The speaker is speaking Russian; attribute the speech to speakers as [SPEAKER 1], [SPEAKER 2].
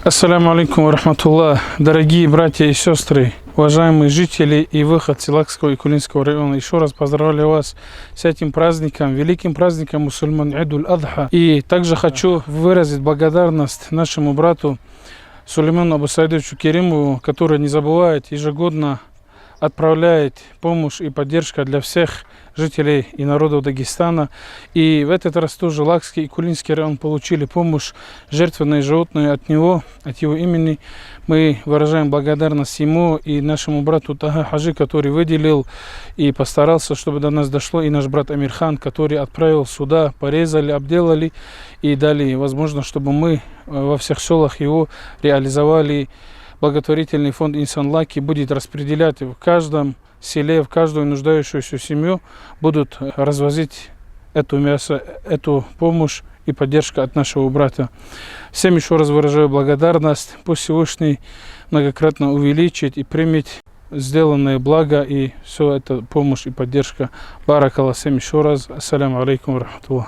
[SPEAKER 1] Ассаляму алейкум ва рахматуллах. Дорогие братья и сестры, уважаемые жители и выходцы Лакского и Кулинского района, еще раз поздравляю вас с этим праздником, великим праздником мусульман Идуль-Адха. И также хочу выразить благодарность нашему брату Сулейману Абу Саидовичу Керимову, который не забывает ежегодно отправляет помощь и поддержка для всех жителей и народов Дагестана. И в этот раз тоже Лакский и Кулинский район получили помощь, жертвенные животные от него, от его имени. Мы выражаем благодарность ему и нашему брату Тага Хаджи, который выделил и постарался, чтобы до нас дошло, и наш брат Амирхан, который отправил сюда, порезали, обделали и дали возможность, чтобы мы во всех селах его реализовали. Благотворительный фонд Инсан Лаки будет распределять в каждом селе, в каждую нуждающуюся семью, будут развозить эту мясо, эту помощь и поддержку от нашего брата. Всем еще раз выражаю благодарность. Пусть Всевышний многократно увеличит и примет сделанное благо и все это помощь и поддержка. Баракаллах всем еще раз. Ассаляму алейкум ва рахматуллах.